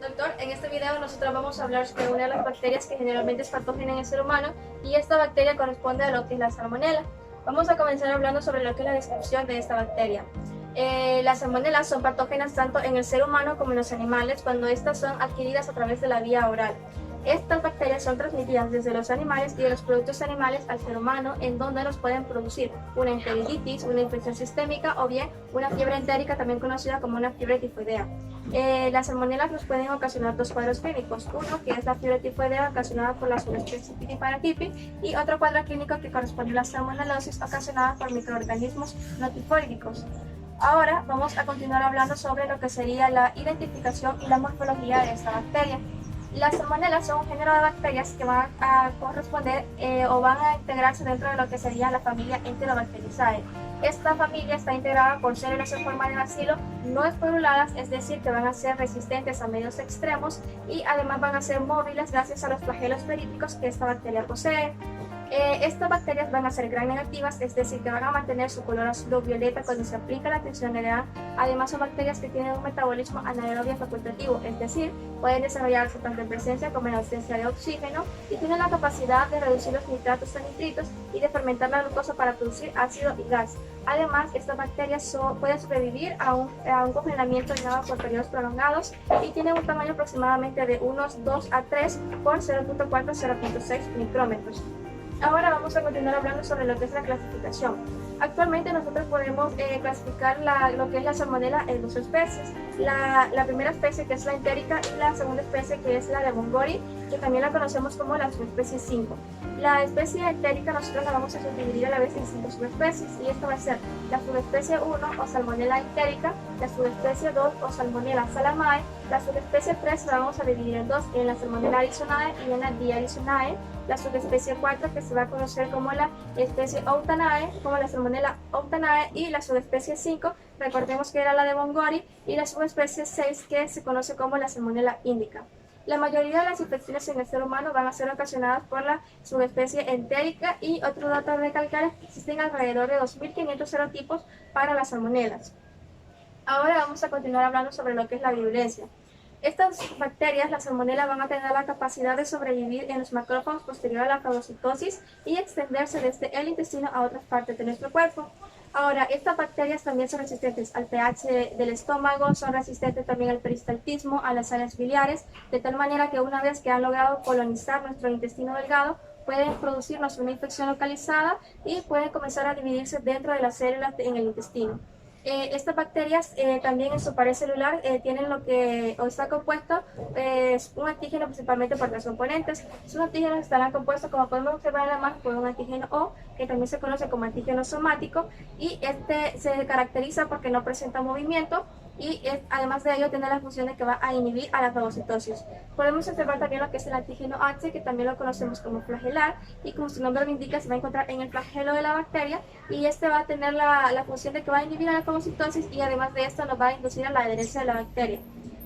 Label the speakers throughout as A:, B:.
A: doctor. En este video nosotros vamos a hablar sobre una de las bacterias que generalmente es patógena en el ser humano y esta bacteria corresponde a lo que es la salmonela. Vamos a comenzar hablando sobre lo que es la descripción de esta bacteria. Las salmonelas son patógenas tanto en el ser humano como en los animales cuando estas son adquiridas a través de la vía oral. Estas bacterias son transmitidas desde los animales y de los productos animales al ser humano, en donde nos pueden producir una enteriditis, una infección sistémica o bien una fiebre entérica, también conocida como una fiebre tifoidea. Las salmonelas nos pueden ocasionar dos cuadros clínicos, uno que es la fiebre tifoidea ocasionada por la subespecie Pipiparatipi y otro cuadro clínico que corresponde a la salmonelosis ocasionada por microorganismos no tifoidicos. Ahora vamos a continuar hablando sobre lo que sería la identificación y la morfología de esta bacteria. Las salmonelas son un género de bacterias que van a corresponder o van a integrarse dentro de lo que sería la familia Enterobacteriaceae. Esta familia está integrada por células en forma de bacilo no esporuladas, es decir, que van a ser resistentes a medios extremos y además van a ser móviles gracias a los flagelos períticos que esta bacteria posee. Estas bacterias van a ser gram negativas, es decir, que van a mantener su color azul violeta cuando se aplica la tensión LDA. Además, son bacterias que tienen un metabolismo anaerobio facultativo, es decir, pueden desarrollarse tanto en presencia como en ausencia de oxígeno y tienen la capacidad de reducir los nitratos a nitritos y de fermentar la glucosa para producir ácido y gas. Además, estas bacterias pueden sobrevivir a un congelamiento en agua por periodos prolongados y tienen un tamaño aproximadamente de unos 2 a 3 por 0.4-0.6 micrómetros. Ahora vamos a continuar hablando sobre lo que es la clasificación. Actualmente nosotros podemos clasificar lo que es la salmonela en dos especies. La primera especie, que es la entérica, y la segunda especie, que es la de Bongori, que también la conocemos como la subespecie 5. La especie entérica nosotros la vamos a subdividir a la vez en 5 subespecies, y esta va a ser la subespecie 1 o Salmonella entérica, la subespecie 2 o Salmonella salamae, la subespecie 3 la vamos a dividir en dos, en la Salmonella arizonae y en la D. arizonae, la subespecie 4 que se va a conocer como la especie Outanae, como la Salmonella Outanae, y la subespecie 5, recordemos que era la de Bongori, y la subespecie 6 que se conoce como la Salmonella indica. La mayoría de las infecciones en el ser humano van a ser ocasionadas por la subespecie entérica y otro dato a recalcar es que existen alrededor de 2.500 serotipos para las salmonelas. Ahora vamos a continuar hablando sobre lo que es la virulencia. Estas bacterias, las salmonelas, van a tener la capacidad de sobrevivir en los macrófagos posterior a la fagocitosis y extenderse desde el intestino a otras partes de nuestro cuerpo. Ahora, estas bacterias también son resistentes al pH del estómago, son resistentes también al peristaltismo, a las sales biliares, de tal manera que una vez que han logrado colonizar nuestro intestino delgado, pueden producirnos una infección localizada y pueden comenzar a dividirse dentro de las células en el intestino. Estas bacterias también en su pared celular tienen lo que o está compuesto un antígeno principalmente por tres componentes. Sus antígenos estarán compuestos, como podemos observar en la imagen, por un antígeno O, que también se conoce como antígeno somático, y este se caracteriza porque no presenta movimiento y además de ello tiene la función de que va a inhibir a la fagocitosis. Podemos observar también lo que es el antígeno H, que también lo conocemos como flagelar, y como su nombre lo indica, se va a encontrar en el flagelo de la bacteria, y este va a tener la función de que va a inhibir a la fagocitosis y además de esto nos va a inducir a la adherencia de la bacteria.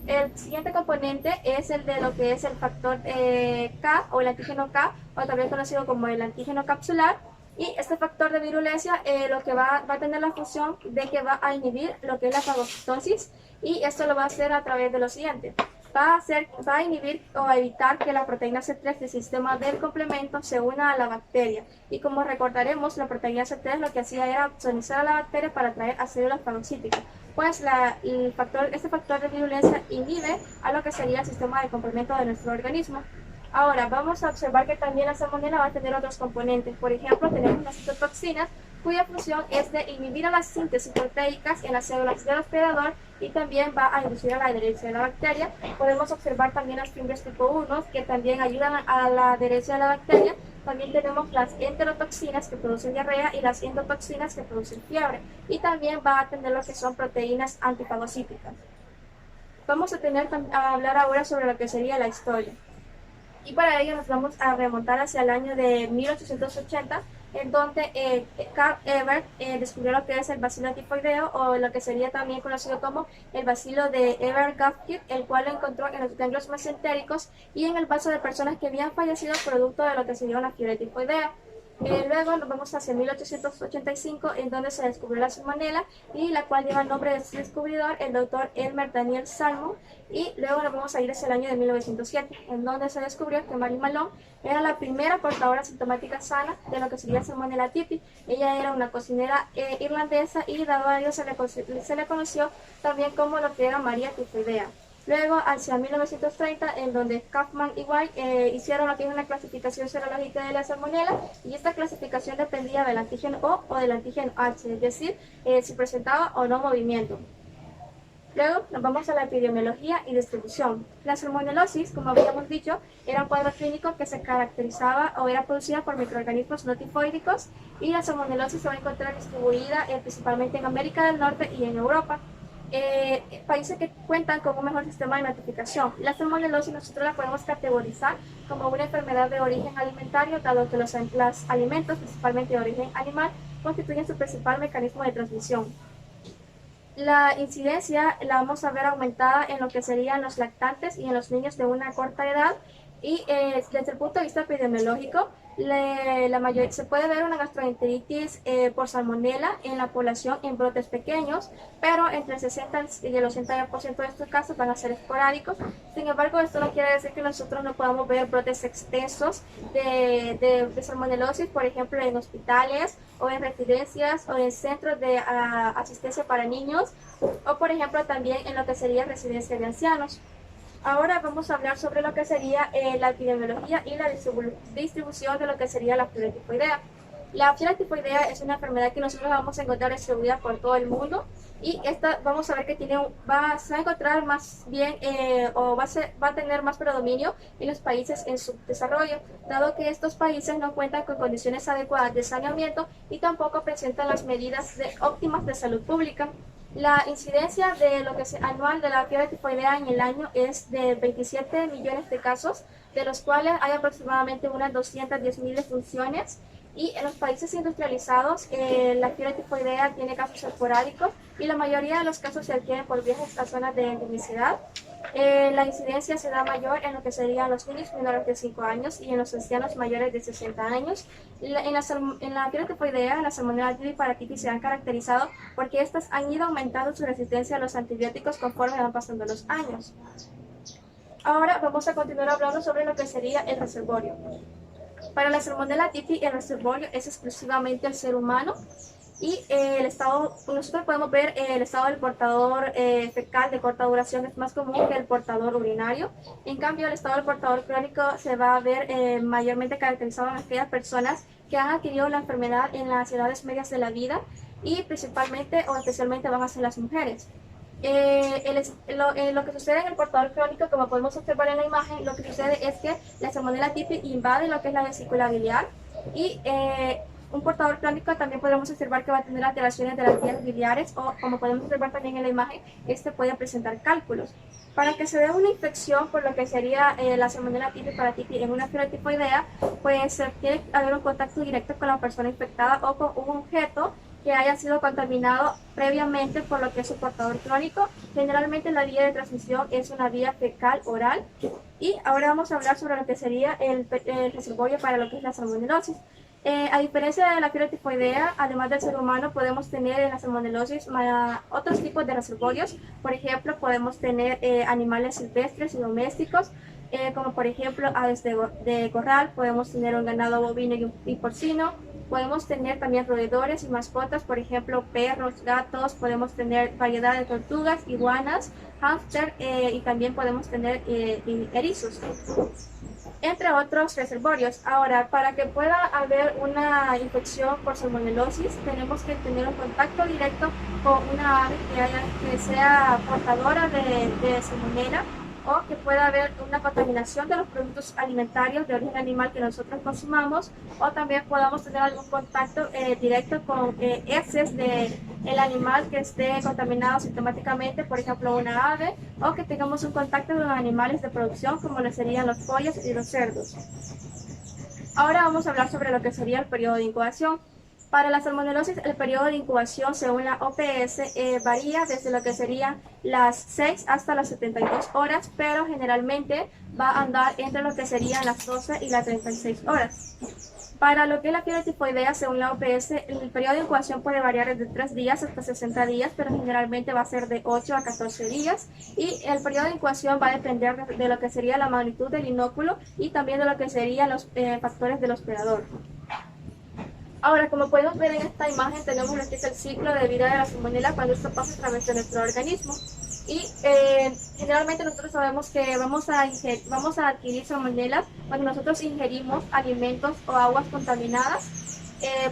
A: El siguiente componente es el de lo que es el factor K o el antígeno K, o también conocido como el antígeno capsular. Y este factor de virulencia lo que va a tener la función de que va a inhibir lo que es la fagocitosis, y esto lo va a hacer a través de lo siguiente. Va a inhibir o a evitar que la proteína C3 del sistema del complemento se una a la bacteria. Y como recordaremos, la proteína C3 lo que hacía era opsonizar a la bacteria para atraer a células fagocíticas. Pues este factor de virulencia inhibe a lo que sería el sistema de complemento de nuestro organismo. Ahora, vamos a observar que también la salmonela va a tener otros componentes. Por ejemplo, tenemos las citotoxinas, cuya función es de inhibir a las síntesis proteicas en las células del hospedador y también va a inducir a la adherencia de la bacteria. Podemos observar también las fimbres tipo 1, que también ayudan a la adherencia de la bacteria. También tenemos las enterotoxinas, que producen diarrea, y las endotoxinas, que producen fiebre. Y también va a tener lo que son proteínas antifagocíticas. Vamos a hablar ahora sobre lo que sería la historia. Y para ello nos vamos a remontar hacia el año de 1880, en donde Karl Ebert descubrió lo que es el bacilo tifoideo, o lo que sería también conocido como el bacilo de Ebert-Gutkind, el cual lo encontró en los ganglios mesentéricos y en el vaso de personas que habían fallecido producto de lo que sería una fiebre tifoidea. Luego nos vamos hacia 1885, en donde se descubrió la salmonela, y la cual lleva el nombre de su descubridor, el doctor Elmer Daniel Salmon. Y luego nos vamos a ir hacia el año de 1907, en donde se descubrió que Mary Malone era la primera portadora sintomática sana de lo que sería Salmonella typhi. Ella era una cocinera irlandesa, y dado a ello se le conoció también como lo que era María tifoidea. Luego, hacia 1930, en donde Kaufman y White hicieron lo que es una clasificación serológica de la salmonela, y esta clasificación dependía del antígeno O del antígeno H, es decir, si presentaba o no movimiento. Luego nos vamos a la epidemiología y distribución. La salmonelosis, como habíamos dicho, era un cuadro clínico que se caracterizaba o era producida por microorganismos no tifoídicos, y la salmonelosis se va a encontrar distribuida principalmente en América del Norte y en Europa. Países que cuentan con un mejor sistema de notificación. La salmonelosis nosotros la podemos categorizar como una enfermedad de origen alimentario, dado que los alimentos, principalmente de origen animal, constituyen su principal mecanismo de transmisión. La incidencia la vamos a ver aumentada en lo que serían los lactantes y en los niños de una corta edad, y desde el punto de vista epidemiológico, se puede ver una gastroenteritis por salmonela en la población en brotes pequeños, pero entre el 60 y el 80% de estos casos van a ser esporádicos. Sin embargo, esto no quiere decir que nosotros no podamos ver brotes extensos de salmonelosis, por ejemplo, en hospitales o en residencias o en centros de asistencia para niños, o por ejemplo también en lo que sería residencia de ancianos. Ahora vamos a hablar sobre lo que sería la epidemiología y la distribución de lo que sería la fiebre tifoidea. La fiebre tifoidea es una enfermedad que nosotros vamos a encontrar distribuida por todo el mundo, y esta vamos a ver que se va a encontrar más bien va a tener más predominio en los países en subdesarrollo, dado que estos países no cuentan con condiciones adecuadas de saneamiento y tampoco presentan las medidas óptimas de salud pública. La incidencia de lo que es anual de la fiebre tifoidea en el año es de 27 millones de casos, de los cuales hay aproximadamente unas 210.000 defunciones. Y en los países industrializados, la fiebre tifoidea tiene casos esporádicos, y la mayoría de los casos se adquieren por viajes a zonas de endemicidad. La incidencia se da mayor en lo que serían los niños menores de 5 años y en los ancianos mayores de 60 años. En la fiebre tifoidea, la salmonella typhi y paratitis se han caracterizado porque estas han ido aumentando su resistencia a los antibióticos conforme van pasando los años. Ahora vamos a continuar hablando sobre lo que sería el reservorio. Para la salmonella typhi, el reservorio es exclusivamente el ser humano, y nosotros podemos ver el estado del portador fecal de corta duración es más común que el portador urinario. En cambio, el estado del portador crónico se va a ver mayormente caracterizado en aquellas personas que han adquirido la enfermedad en las edades medias de la vida, y principalmente o especialmente van a ser las mujeres. Lo que sucede en el portador crónico, como podemos observar en la imagen, lo que sucede es que la salmonella typhi invade lo que es la vesícula biliar, y un portador crónico también podemos observar que va a tener alteraciones de las vías biliares, o como podemos observar también en la imagen, puede presentar cálculos. Para que se dé una infección por lo que sería la salmonella typhi paratitis en una fiebre tifoidea, pues tiene que haber un contacto directo con la persona infectada o con un objeto que haya sido contaminado previamente por lo que es su portador crónico. Generalmente la vía de transmisión es una vía fecal oral. Y ahora vamos a hablar sobre lo que sería el reservorio para lo que es la salmonelosis. A diferencia de la fiebre tifoidea, además del ser humano, podemos tener en la salmonelosis otros tipos de reservorios. Por ejemplo, podemos tener animales silvestres y domésticos, como por ejemplo aves de corral, podemos tener un ganado bovino y porcino. Podemos tener también roedores y mascotas, por ejemplo, perros, gatos, podemos tener variedad de tortugas, iguanas, hámster, y también podemos tener erizos, entre otros reservorios. Ahora, para que pueda haber una infección por salmonelosis, tenemos que tener un contacto directo con una ave que sea portadora de salmonela, o que pueda haber una contaminación de los productos alimentarios de origen animal que nosotros consumamos, o también podamos tener algún contacto directo con heces del animal que esté contaminado sintomáticamente, por ejemplo una ave, o que tengamos un contacto con animales de producción como lo serían los pollos y los cerdos. Ahora vamos a hablar sobre lo que sería el periodo de incubación. Para la salmonelosis, el periodo de incubación según la OPS varía desde lo que serían las 6 hasta las 72 horas, pero generalmente va a andar entre lo que serían las 12 y las 36 horas. Para lo que es la fiebre tifoidea, según la OPS, el periodo de incubación puede variar desde 3 días hasta 60 días, pero generalmente va a ser de 8 a 14 días. Y el periodo de incubación va a depender de lo que sería la magnitud del inóculo y también de lo que serían los factores del hospedador. Ahora, como podemos ver en esta imagen, tenemos lo que es el ciclo de vida de la salmonela cuando esto pasa a través de nuestro organismo. Y generalmente nosotros sabemos que vamos a adquirir salmonela cuando nosotros ingerimos alimentos o aguas contaminadas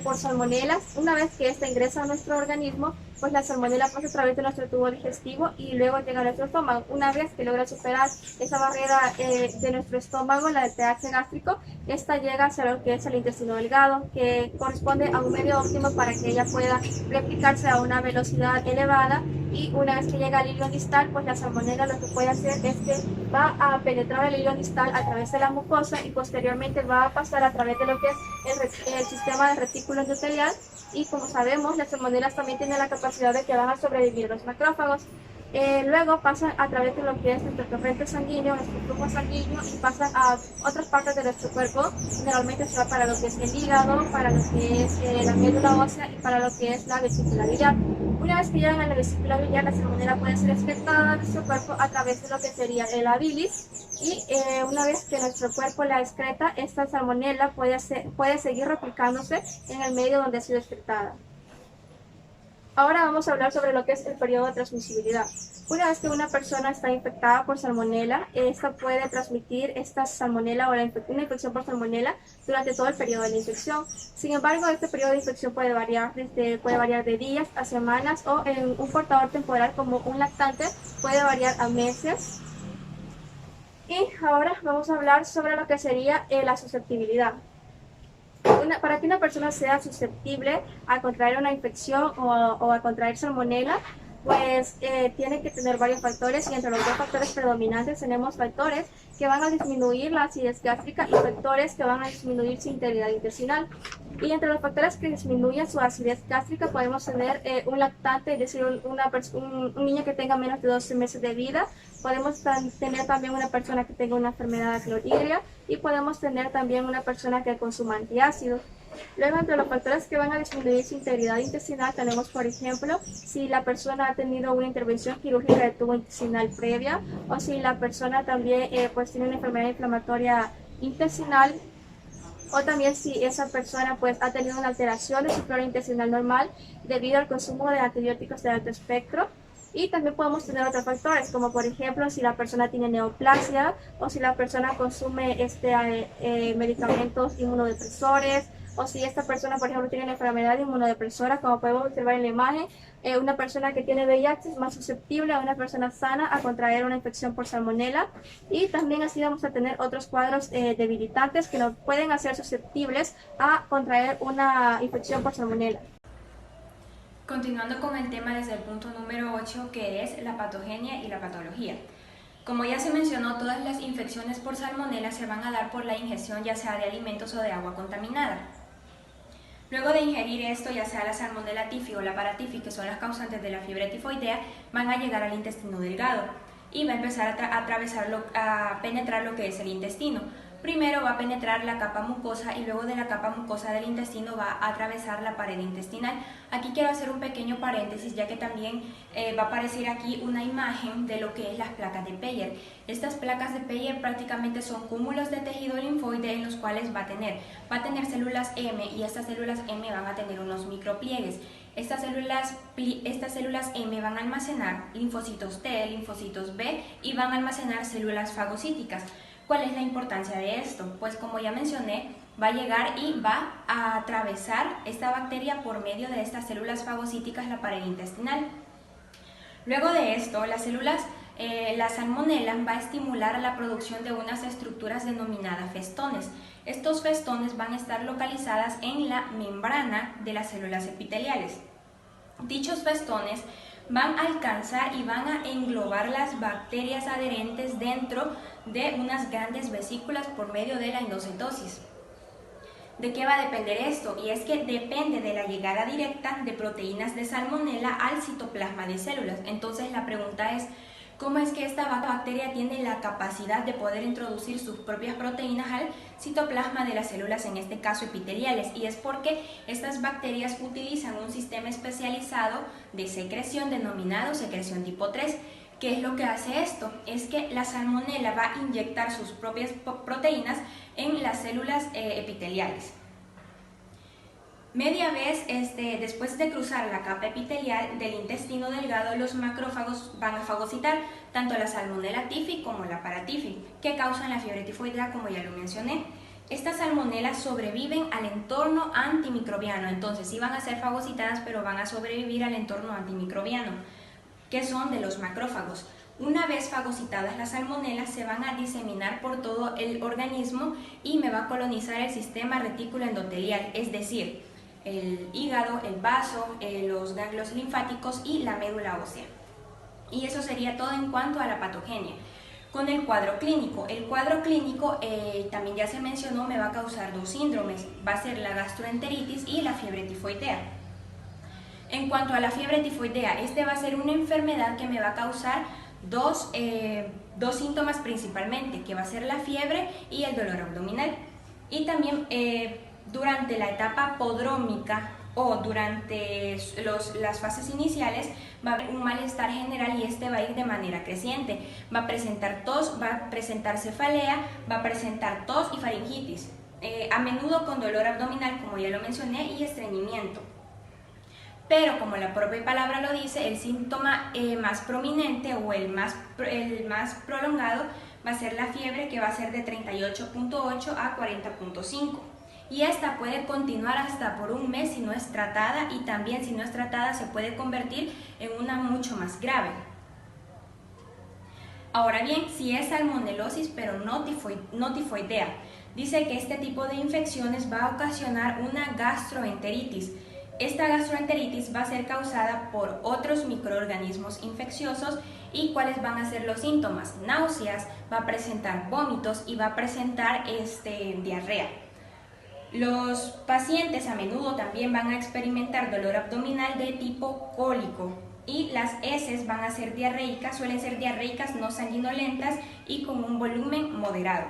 A: por salmonelas. Una vez que esta ingresa a nuestro organismo, pues la salmonela pasa a través de nuestro tubo digestivo y luego llega a nuestro estómago. Una vez que logra superar esa barrera de nuestro estómago, la del pH gástrico, esta llega hacia lo que es el intestino delgado, que corresponde a un medio óptimo para que ella pueda replicarse a una velocidad elevada. Y una vez que llega al hilo distal, pues la salmonela lo que puede hacer es que va a penetrar el hilo distal a través de la mucosa y posteriormente va a pasar a través de lo que es el sistema del retículo endotelial. Y como sabemos, las salmonelas también tienen la capacidad de que van a sobrevivir los macrófagos. Luego pasan a través de lo que es nuestro torrente sanguíneo, nuestro flujo sanguíneo, y pasan a otras partes de nuestro cuerpo. Generalmente se va para lo que es el hígado, para lo que es la médula ósea y para lo que es la vesícula biliar. Una vez que llegan a la vesícula biliar, la salmonela puede ser excretada de nuestro cuerpo a través de lo que sería la bilis. Y una vez que nuestro cuerpo la excreta, esta salmonela puede seguir replicándose en el medio donde ha sido excretada. Ahora vamos a hablar sobre lo que es el periodo de transmisibilidad. Una vez que una persona está infectada por salmonela, esta puede transmitir esta salmonela o una infección por salmonela durante todo el periodo de la infección. Sin embargo, este periodo de infección puede variar de días a semanas, o en un portador temporal como un lactante puede variar a meses. Y ahora vamos a hablar sobre lo que sería la susceptibilidad. Para que una persona sea susceptible a contraer una infección o a contraer salmonela, pues tiene que tener varios factores, y entre los dos factores predominantes tenemos factores que van a disminuir la acidez gástrica y factores que van a disminuir su integridad intestinal. Y entre los factores que disminuyen su acidez gástrica podemos tener un lactante, es decir, un niño que tenga menos de 12 meses de vida. Podemos tener también una persona que tenga una enfermedad de clorhidria, y podemos tener también una persona que consuma antiácidos. Luego, entre los factores que van a disminuir su integridad intestinal tenemos, por ejemplo, si la persona ha tenido una intervención quirúrgica de tubo intestinal previa, o si la persona también pues tiene una enfermedad inflamatoria intestinal, o también si esa persona pues ha tenido una alteración de su flora intestinal normal debido al consumo de antibióticos de alto espectro. Y también podemos tener otros factores, como por ejemplo si la persona tiene neoplasia, o si la persona consume medicamentos inmunodepresores, o si esta persona, por ejemplo, tiene una enfermedad inmunodepresora. Como podemos observar en la imagen, una persona que tiene VIH es más susceptible a una persona sana a contraer una infección por salmonela. Y también así vamos a tener otros cuadros debilitantes que nos pueden hacer susceptibles a contraer una infección por salmonela.
B: Continuando con el tema desde el punto número 8, que es la patogenia y la patología. Como ya se mencionó, todas las infecciones por salmonela se van a dar por la ingestión ya sea de alimentos o de agua contaminada. Luego de ingerir esto, ya sea la salmonela tifi o la paratifi, que son las causantes de la fiebre tifoidea, van a llegar al intestino delgado y va a empezar a penetrar lo que es el intestino. Primero va a penetrar la capa mucosa y luego de la capa mucosa del intestino va a atravesar la pared intestinal. Aquí quiero hacer un pequeño paréntesis, ya que también va a aparecer aquí una imagen de lo que es las placas de Peyer. Estas placas de Peyer prácticamente son cúmulos de tejido linfoide en los cuales va a tener células M, y estas células M van a tener unos micropliegues. Estas células M van a almacenar linfocitos T, linfocitos B, y van a almacenar células fagocíticas. ¿Cuál es la importancia de esto? Pues como ya mencioné, va a llegar y va a atravesar esta bacteria por medio de estas células fagocíticas la pared intestinal. Luego de esto, la salmonela va a estimular la producción de unas estructuras denominadas festones. Estos festones van a estar localizadas en la membrana de las células epiteliales. Dichos festones van a alcanzar y van a englobar las bacterias adherentes dentro de unas grandes vesículas por medio de la endocitosis. ¿De qué va a depender esto? Y es que depende de la llegada directa de proteínas de salmonela al citoplasma de células. Entonces la pregunta es, ¿cómo es que esta bacteria tiene la capacidad de poder introducir sus propias proteínas al citoplasma de las células, en este caso epiteliales? Y es porque estas bacterias utilizan un sistema especializado de secreción denominado secreción tipo 3. ¿Qué es lo que hace esto? Es que la salmonela va a inyectar sus propias proteínas en las células epiteliales. Media vez después de cruzar la capa epitelial del intestino delgado, los macrófagos van a fagocitar tanto la salmonela typhi como la paratyphi, que causan la fiebre tifoidea, como ya lo mencioné. Estas salmonelas sobreviven al entorno antimicrobiano, entonces sí van a ser fagocitadas, pero van a sobrevivir al entorno antimicrobiano, que son de los macrófagos. Una vez fagocitadas las salmonelas, se van a diseminar por todo el organismo y me va a colonizar el sistema retículo endotelial, es decir, el hígado, el vaso, los ganglios linfáticos y la médula ósea. Y eso sería todo en cuanto a la patogenia. Con el cuadro clínico también ya se mencionó, me va a causar dos síndromes, va a ser la gastroenteritis y la fiebre tifoidea. En cuanto a la fiebre tifoidea, va a ser una enfermedad que me va a causar dos síntomas principalmente, que va a ser la fiebre y el dolor abdominal. Y también durante la etapa prodrómica o durante las fases iniciales va a haber un malestar general y va a ir de manera creciente. Va a presentar tos, va a presentar cefalea, va a presentar tos y faringitis, a menudo con dolor abdominal, como ya lo mencioné, y estreñimiento. Pero como la propia palabra lo dice, el síntoma más prominente o el más prolongado va a ser la fiebre, que va a ser de 38.8 a 40.5. Y esta puede continuar hasta por un mes si no es tratada, y también si no es tratada se puede convertir en una mucho más grave. Ahora bien, si es salmonelosis pero no tifoidea, dice que este tipo de infecciones va a ocasionar una gastroenteritis. Esta gastroenteritis va a ser causada por otros microorganismos infecciosos. ¿Y cuáles van a ser los síntomas? Náuseas, va a presentar vómitos y va a presentar diarrea. Los pacientes a menudo también van a experimentar dolor abdominal de tipo cólico, y las heces van a ser diarreicas, suelen ser diarreicas no sanguinolentas y con un volumen moderado.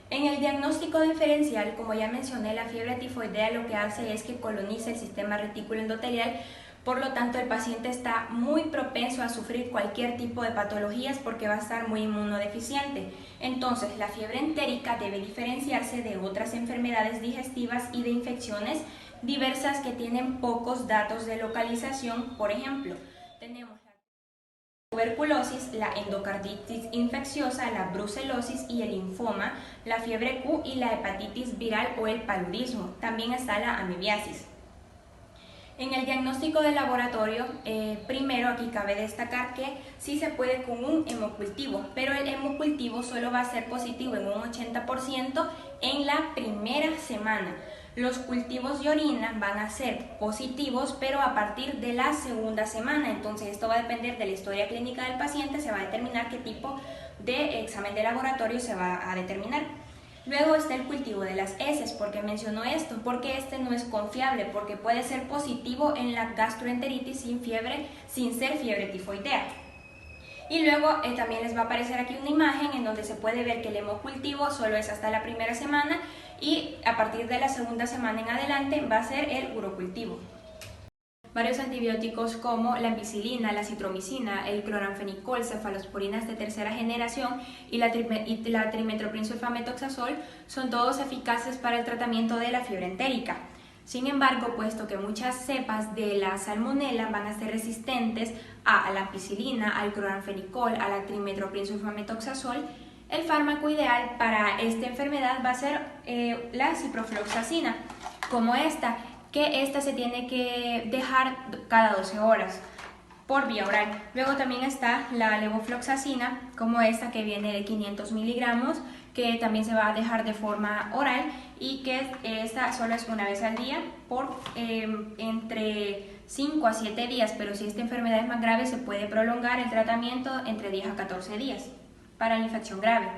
B: En el diagnóstico diferencial, como ya mencioné, la fiebre tifoidea lo que hace es que coloniza el sistema retículo endotelial. Por lo tanto, el paciente está muy propenso a sufrir cualquier tipo de patologías porque va a estar muy inmunodeficiente. Entonces, la fiebre entérica debe diferenciarse de otras enfermedades digestivas y de infecciones diversas que tienen pocos datos de localización. Por ejemplo, tenemos la tuberculosis, la endocarditis infecciosa, la brucelosis y el linfoma, la fiebre Q y la hepatitis viral o el paludismo. También está la amibiasis. En el diagnóstico de laboratorio, primero aquí cabe destacar que sí se puede con un hemocultivo, pero el hemocultivo solo va a ser positivo en un 80% en la primera semana. Los cultivos de orina van a ser positivos, pero a partir de la segunda semana. Entonces esto va a depender de la historia clínica del paciente, se va a determinar qué tipo de examen de laboratorio se va a determinar. Luego está el cultivo de las heces. ¿Por qué menciono esto? Porque no es confiable, porque puede ser positivo en la gastroenteritis sin ser fiebre tifoidea. Y luego también les va a aparecer aquí una imagen en donde se puede ver que el hemocultivo solo es hasta la primera semana, y a partir de la segunda semana en adelante va a ser el urocultivo. Varios antibióticos como la ampicilina, la citromicina, el cloranfenicol, cefalosporinas de tercera generación y la trimetoprim-sulfametoxazol son todos eficaces para el tratamiento de la fiebre entérica. Sin embargo, puesto que muchas cepas de la salmonela van a ser resistentes a la ampicilina, al cloranfenicol, a la trimetoprim-sulfametoxazol, el fármaco ideal para esta enfermedad va a ser la ciprofloxacina, como que esta se tiene que dejar cada 12 horas por vía oral. Luego también está la levofloxacina, como esta que viene de 500 miligramos, que también se va a dejar de forma oral, y que esta solo es una vez al día por entre 5 a 7 días, pero si esta enfermedad es más grave se puede prolongar el tratamiento entre 10 a 14 días para la infección grave.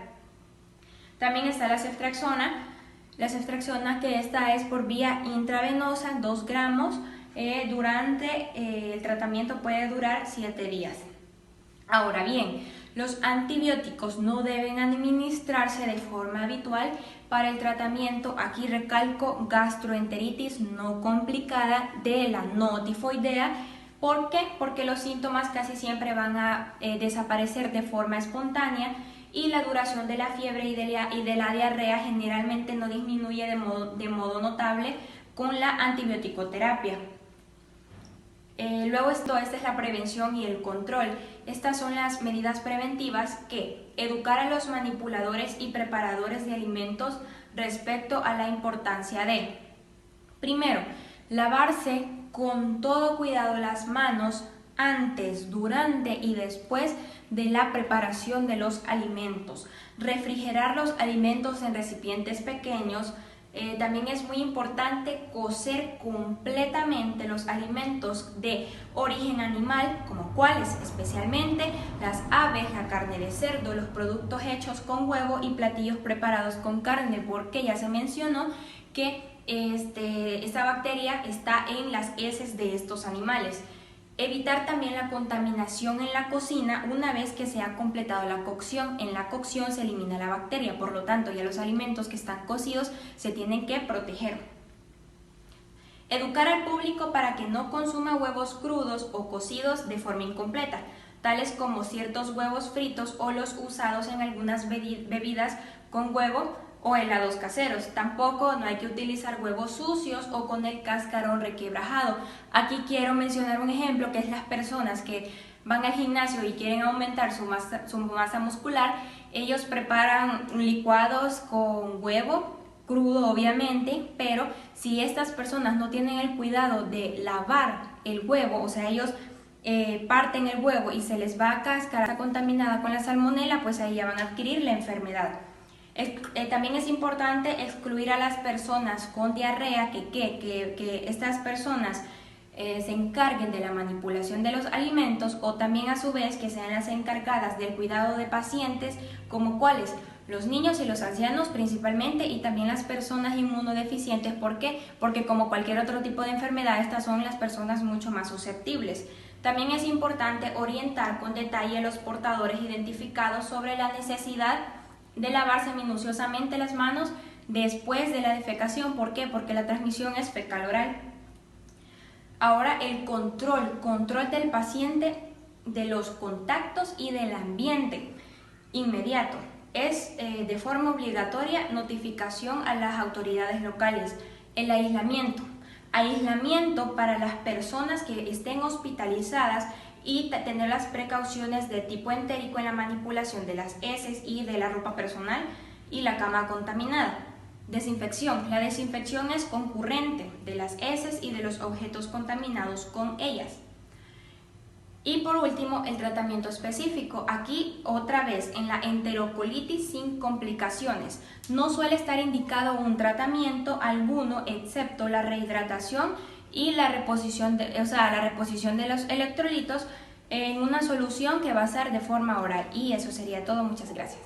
B: También está la ceftriaxona, las extracciona, que esta es por vía intravenosa, 2 gramos, durante el tratamiento puede durar 7 días. Ahora bien, los antibióticos no deben administrarse de forma habitual para el tratamiento, aquí recalco, gastroenteritis no complicada de la no tifoidea. ¿Por qué? Porque los síntomas casi siempre van a desaparecer de forma espontánea y la duración de la fiebre y de la diarrea generalmente no disminuye de modo notable con la antibioticoterapia. Luego esta es la prevención y el control. Estas son las medidas preventivas que educar a los manipuladores y preparadores de alimentos respecto a la importancia de, primero, lavarse con todo cuidado las manos antes, durante y después de la preparación de los alimentos. Refrigerar los alimentos en recipientes pequeños. También es muy importante cocer completamente los alimentos de origen animal, como cuáles, especialmente las aves, la carne de cerdo, los productos hechos con huevo y platillos preparados con carne, porque ya se mencionó que esta bacteria está en las heces de estos animales. Evitar también la contaminación en la cocina una vez que se ha completado la cocción. En la cocción se elimina la bacteria, por lo tanto ya los alimentos que están cocidos se tienen que proteger. Educar al público para que no consuma huevos crudos o cocidos de forma incompleta, tales como ciertos huevos fritos o los usados en algunas bebidas con huevo o helados caseros. Tampoco no hay que utilizar huevos sucios o con el cascarón requebrajado. Aquí quiero mencionar un ejemplo, que es las personas que van al gimnasio y quieren aumentar su masa muscular. Ellos preparan licuados con huevo crudo, obviamente, pero si estas personas no tienen el cuidado de lavar el huevo, o sea, ellos parten el huevo y se les va a cáscara contaminada con la salmonela, pues ahí ya van a adquirir la enfermedad. También es importante excluir a las personas con diarrea, que estas personas se encarguen de la manipulación de los alimentos, o también a su vez que sean las encargadas del cuidado de pacientes, como cuáles, los niños y los ancianos principalmente, y también las personas inmunodeficientes. ¿Por qué? Porque como cualquier otro tipo de enfermedad, estas son las personas mucho más susceptibles. También es importante orientar con detalle a los portadores identificados sobre la necesidad de lavarse minuciosamente las manos después de la defecación. ¿Por qué? Porque la transmisión es fecal-oral. Ahora el control del paciente, de los contactos y del ambiente inmediato. Es de forma obligatoria notificación a las autoridades locales. El aislamiento para las personas que estén hospitalizadas y tener las precauciones de tipo entérico en la manipulación de las heces y de la ropa personal y la cama contaminada. Desinfección. La desinfección es concurrente de las heces y de los objetos contaminados con ellas. Y por último, el tratamiento específico. Aquí otra vez en la enterocolitis sin complicaciones. No suele estar indicado un tratamiento alguno excepto la rehidratación y la reposición de los electrolitos en una solución que va a ser de forma oral. Y eso sería todo. Muchas gracias.